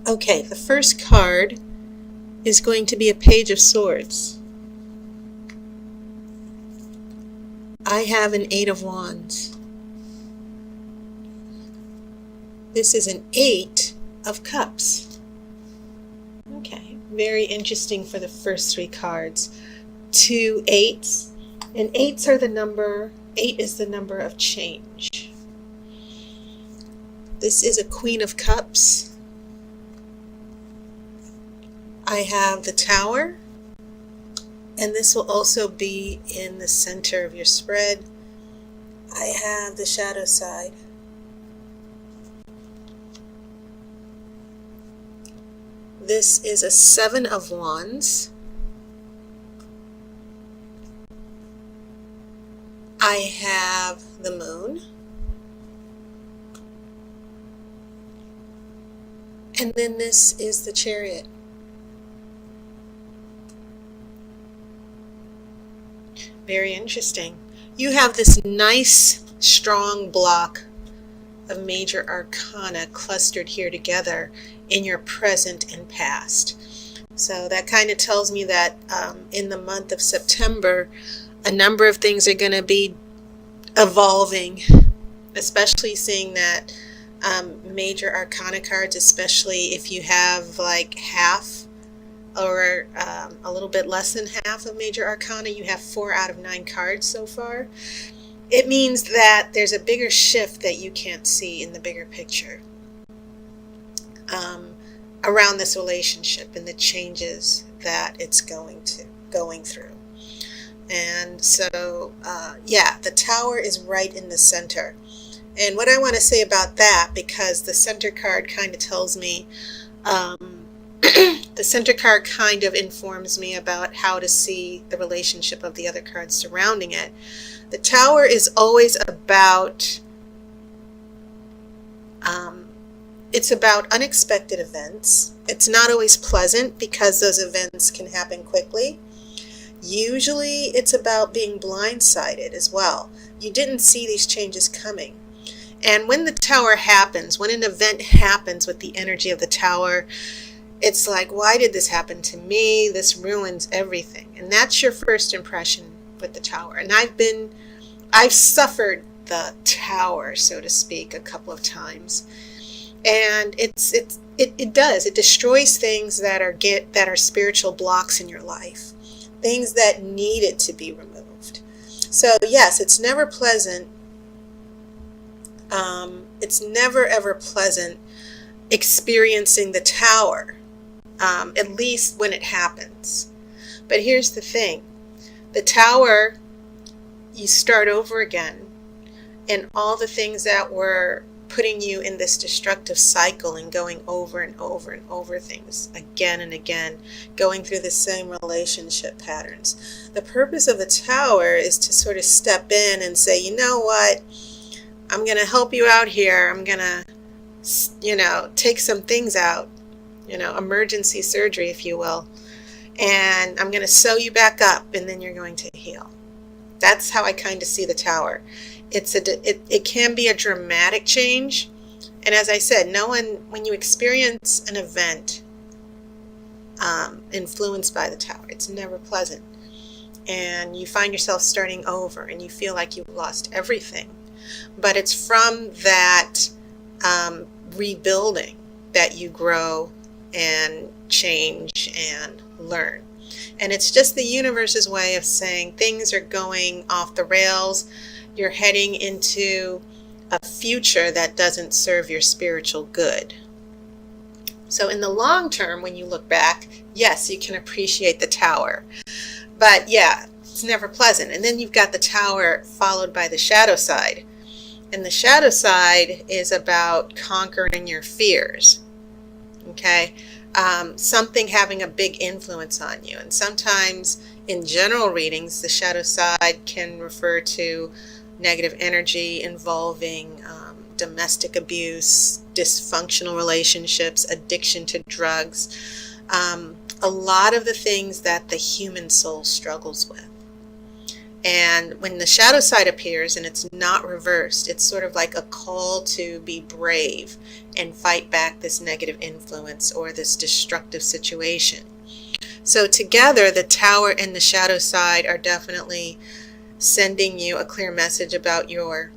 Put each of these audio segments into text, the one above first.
Okay, the first card is going to be a Page of Swords. I have an Eight of Wands. This is an Eight of Cups. Okay, very interesting for the first three cards. 2 8s, and 8s are the number, 8 is the number of change. This is a Queen of Cups. I have the Tower, and this will also be in the center of your spread. I have the shadow side. This is a Seven of Wands. I have the Moon. And then this is the Chariot. Very interesting. You have this nice, strong block of major arcana clustered here together in your present and past. So that kind of tells me that in the month of September, a number of things are going to be evolving, especially seeing that major arcana cards, especially if you have like half or a little bit less than half of major arcana. You have 4 out of 9 cards so far. It means that there's a bigger shift that you can't see in the bigger picture around this relationship and the changes that it's going through. And so, yeah, the Tower is right in the center. And what I want to say about that, because the center card kind of tells me, the center card kind of informs me about how to see the relationship of the other cards surrounding it. The Tower is always about, it's about unexpected events. It's not always pleasant because those events can happen quickly. Usually it's about being blindsided as well. You didn't see these changes coming. And when the Tower happens, when an event happens with the energy of the Tower, it's like, why did this happen to me? This ruins everything. And that's your first impression with the Tower. And I've suffered the Tower, so to speak, a couple of times. And it destroys things that are spiritual blocks in your life. Things that needed to be removed. So yes, it's never pleasant. It's never ever pleasant experiencing the Tower, at least when it happens. But here's the thing. The Tower, you start over again, and all the things that were putting you in this destructive cycle and going over and over and over things again and again, going through the same relationship patterns. The purpose of the Tower is to sort of step in and say, you know what, I'm going to help you out here. I'm going to, take some things out, emergency surgery, if you will, and I'm going to sew you back up, and then you're going to heal. That's how I kind of see the Tower. It can be a dramatic change, and as I said, when you experience an event influenced by the Tower, it's never pleasant, and you find yourself starting over, and you feel like you've lost everything. But it's from that rebuilding that you grow and change and learn. And it's just the universe's way of saying things are going off the rails. You're heading into a future that doesn't serve your spiritual good. So in the long term, when you look back, yes, you can appreciate the Tower. But yeah, it's never pleasant. And then you've got the Tower followed by the shadow side. And the shadow side is about conquering your fears. Okay? Something having a big influence on you. And sometimes in general readings, the shadow side can refer to negative energy involving domestic abuse, dysfunctional relationships, addiction to drugs, a lot of the things that the human soul struggles with. And when the shadow side appears and it's not reversed, it's sort of like a call to be brave and fight back this negative influence or this destructive situation. So together, the Tower and the shadow side are definitely sending you a clear message about your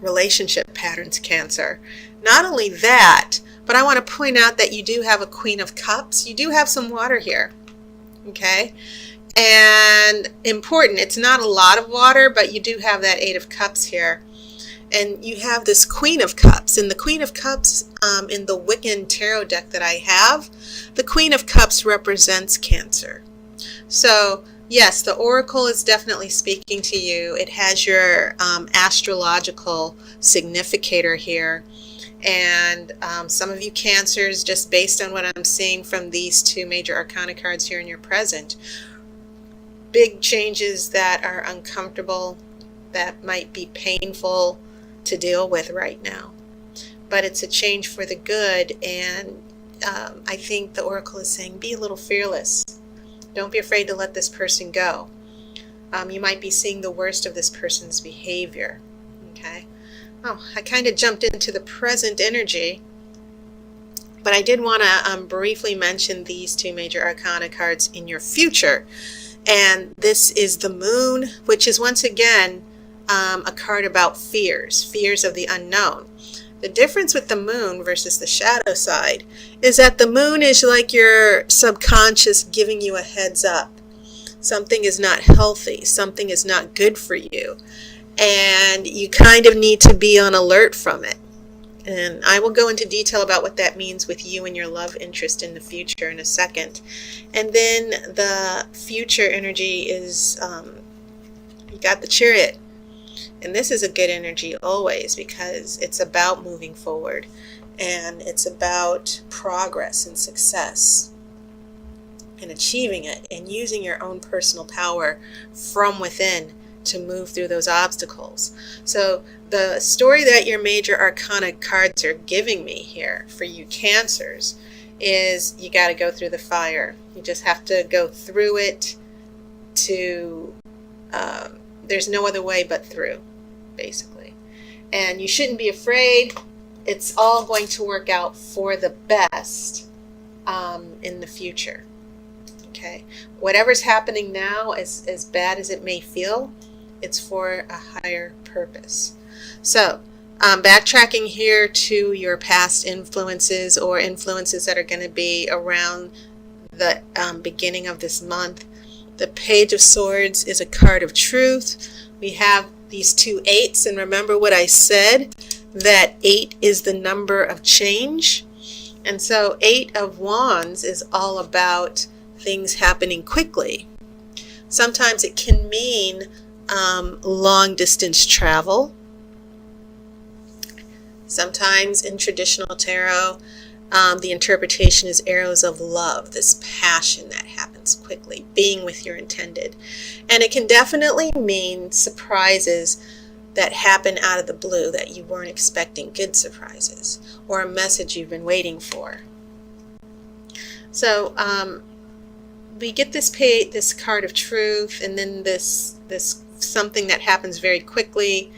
relationship patterns, Cancer. Not only that, but I want to point out that you do have a Queen of Cups. You do have some water here, okay? And important, it's not a lot of water, but you do have that Eight of Cups here. And you have this Queen of Cups. And the Queen of Cups in the Wiccan tarot deck that I have, the Queen of Cups represents Cancer. So yes, the Oracle is definitely speaking to you. It has your astrological significator here. And some of you Cancers, just based on what I'm seeing from these two major arcana cards here in your present, big changes that are uncomfortable, that might be painful to deal with right now. But it's a change for the good, and I think the Oracle is saying be a little fearless. Don't be afraid to let this person go. You might be seeing the worst of this person's behavior. Okay. Oh, I kind of jumped into the present energy, but I did want to briefly mention these two major arcana cards in your future. And this is the Moon, which is once again a card about fears of the unknown. The difference with the Moon versus the shadow side is that the Moon is like your subconscious giving you a heads up. Something is not healthy, something is not good for you, and you kind of need to be on alert from it. And I will go into detail about what that means with you and your love interest in the future in a second. And then the future energy is, you got the Chariot. And this is a good energy always, because it's about moving forward. And it's about progress and success. And achieving it. And using your own personal power from within to move through those obstacles. So the story that your major arcana cards are giving me here for you Cancers is you got to go through the fire. You just have to go through it to, there's no other way but through, basically. And you shouldn't be afraid. It's all going to work out for the best in the future. Okay, whatever's happening now, as bad as it may feel, it's for a higher purpose. So, backtracking here to your past influences or influences that are going to be around the beginning of this month. The Page of Swords is a card of truth. We have these two eights, and remember what I said, that 8 is the number of change. And so 8 of Wands is all about things happening quickly. Sometimes it can mean long distance travel. Sometimes in traditional tarot, the interpretation is arrows of love, this passion that happens quickly, being with your intended. And it can definitely mean surprises that happen out of the blue that you weren't expecting, good surprises, or a message you've been waiting for. So we get this card of truth, and then this something that happens very quickly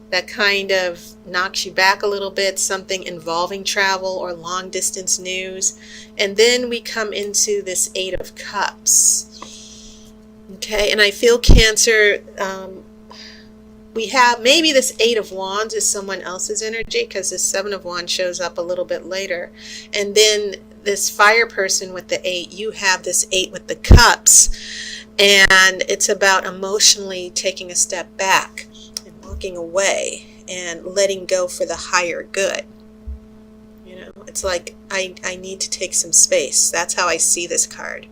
that kind of knocks you back a little bit, something involving travel or long distance news. And then we come into this 8 of Cups. Okay, and I feel Cancer, we have maybe this 8 of Wands is someone else's energy, because this 7 of Wands shows up a little bit later. And then this fire person with the 8, you have this 8 with the Cups. And it's about emotionally taking a step back and walking away and letting go for the higher good. You know, it's like I need to take some space. That's how I see this card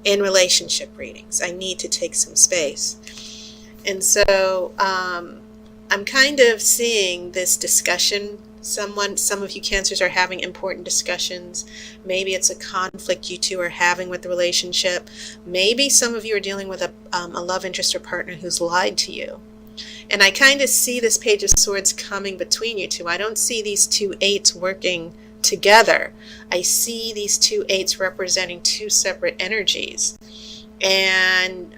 in relationship readings. I need to take some space. And so I'm kind of seeing this discussion. Some of you Cancers are having important discussions. Maybe it's a conflict you two are having with the relationship. Maybe some of you are dealing with a love interest or partner who's lied to you. And I kind of see this Page of Swords coming between you two. I don't see these two 8s working together. I see these two 8s representing two separate energies. And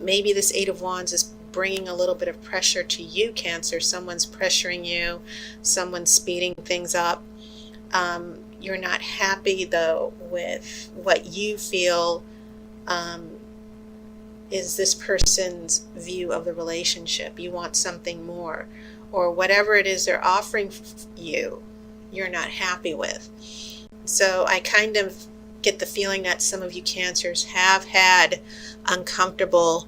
maybe this Eight of Wands is bringing a little bit of pressure to you, Cancer. Someone's pressuring you, someone's speeding things up. You're not happy, though, with what you feel is this person's view of the relationship. You want something more, or whatever it is they're offering you, you're not happy with. So I kind of get the feeling that some of you Cancers have had uncomfortable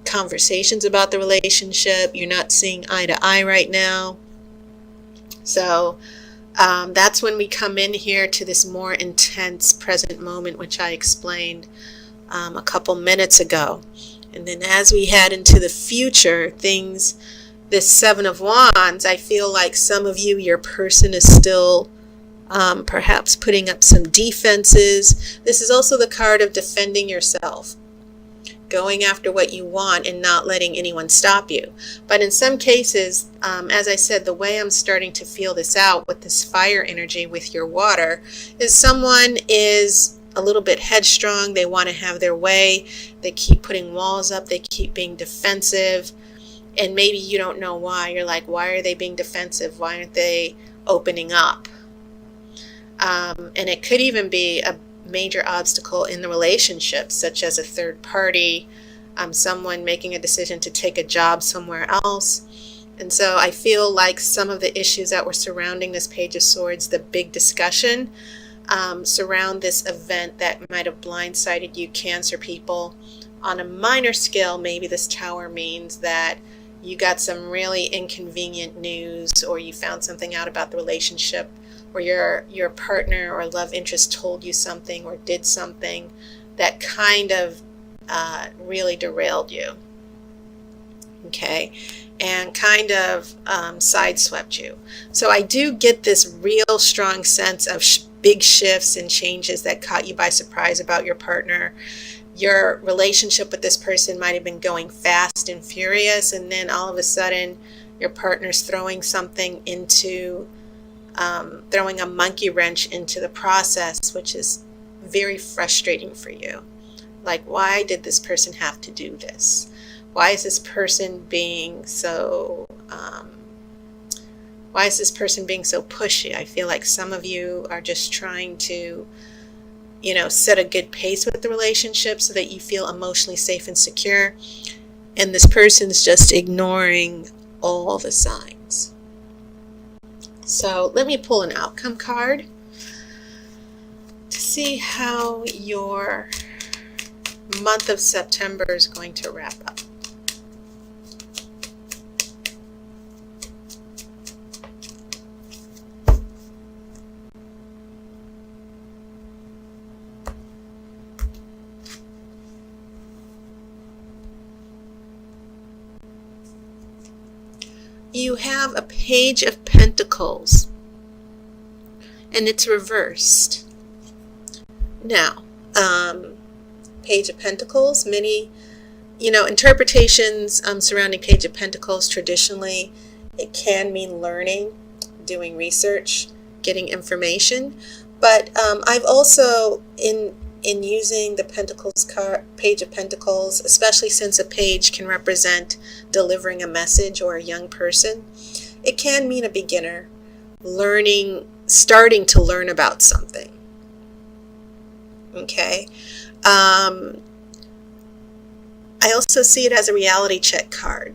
conversations about the relationship. You're not seeing eye to eye right now. So that's when we come in here to this more intense present moment, which I explained a couple minutes ago. And then as we head into the future, things, this Seven of Wands, I feel like some of you, your person is still perhaps putting up some defenses. This is also the card of defending yourself, going after what you want and not letting anyone stop you. But in some cases, as I said, the way I'm starting to feel this out with this fire energy with your water is someone is a little bit headstrong. They want to have their way. They keep putting walls up. They keep being defensive. And maybe you don't know why. You're like, why are they being defensive? Why aren't they opening up? And it could even be a major obstacle in the relationship, such as a third party, someone making a decision to take a job somewhere else. And so I feel like some of the issues that were surrounding this Page of Swords, the big discussion, surround this event that might have blindsided you Cancer people. On a minor scale, maybe this Tower means that you got some really inconvenient news, or you found something out about the relationship, or your partner or love interest told you something or did something that kind of really derailed you, okay, and kind of sideswept you. So I do get this real strong sense of big shifts and changes that caught you by surprise about your partner. Your relationship with this person might have been going fast and furious, and then all of a sudden your partner's throwing something into throwing a monkey wrench into the process, which is very frustrating for you. Like, why did this person have to do this? Why is this person being so pushy? I feel like some of you are just trying to, set a good pace with the relationship so that you feel emotionally safe and secure, and this person's just ignoring all the signs. So let me pull an outcome card to see how your month of September is going to wrap up. You have a Page of Pentacles, and it's reversed. Now, Page of Pentacles, many, interpretations surrounding Page of Pentacles, traditionally, it can mean learning, doing research, getting information. But I've also, in using the Pentacles card, Page of Pentacles, especially since a page can represent delivering a message or a young person, it can mean a beginner starting to learn about something. Okay. I also see it as a reality check card,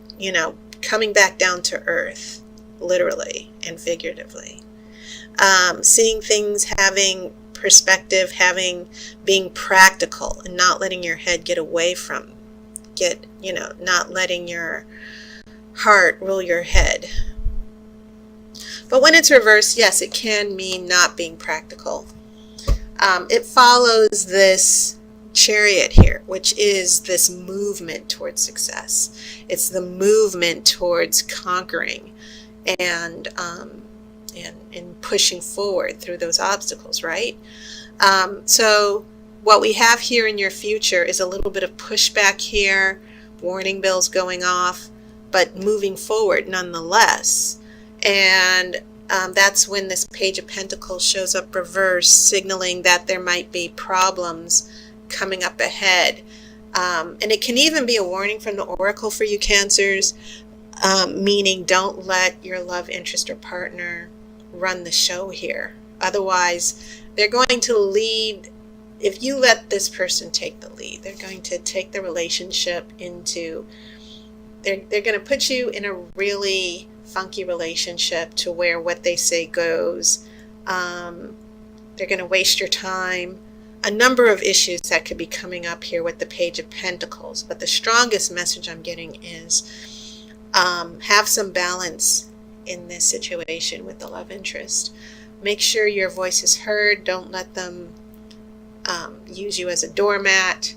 coming back down to earth, literally and figuratively. Seeing things, having perspective, being practical and not letting your head get away from, not letting your heart rule your head. But when it's reversed, yes, it can mean not being practical. It follows this Chariot here, which is this movement towards success. It's the movement towards conquering and pushing forward through those obstacles, right? So what we have here in your future is a little bit of pushback here, warning bells going off, but moving forward nonetheless. And that's when this Page of Pentacles shows up reversed, signaling that there might be problems coming up ahead. And it can even be a warning from the Oracle for you Cancers, meaning don't let your love interest or partner run the show here. Otherwise, they're going to lead. If you let this person take the lead, they're going to take the relationship into, they're going to put you in a really funky relationship to where what they say goes. They're going to waste your time. A number of issues that could be coming up here with the Page of Pentacles. But the strongest message I'm getting is have some balance in this situation with the love interest. Make sure your voice is heard. Don't let them use you as a doormat.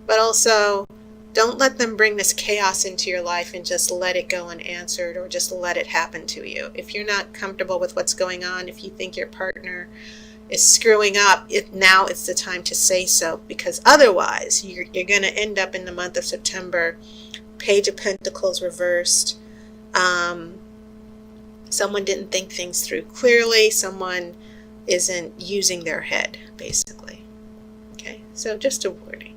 But also, don't let them bring this chaos into your life and just let it go unanswered or just let it happen to you. If you're not comfortable with what's going on, if you think your partner is screwing up, now it's the time to say so, because otherwise you're going to end up in the month of September, Page of Pentacles reversed. Someone didn't think things through clearly. Someone isn't using their head, basically. Okay, so just a warning.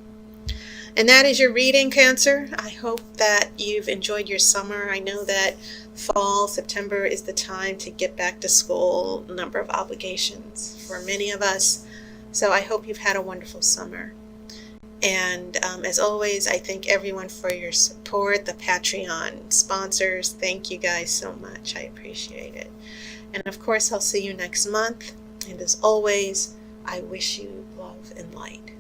And that is your reading, Cancer. I hope that you've enjoyed your summer. I know that fall, September is the time to get back to school, a number of obligations for many of us. So I hope you've had a wonderful summer. And as always, I thank everyone for your support, the Patreon sponsors. Thank you guys so much. I appreciate it. And of course, I'll see you next month. And as always, I wish you love and light.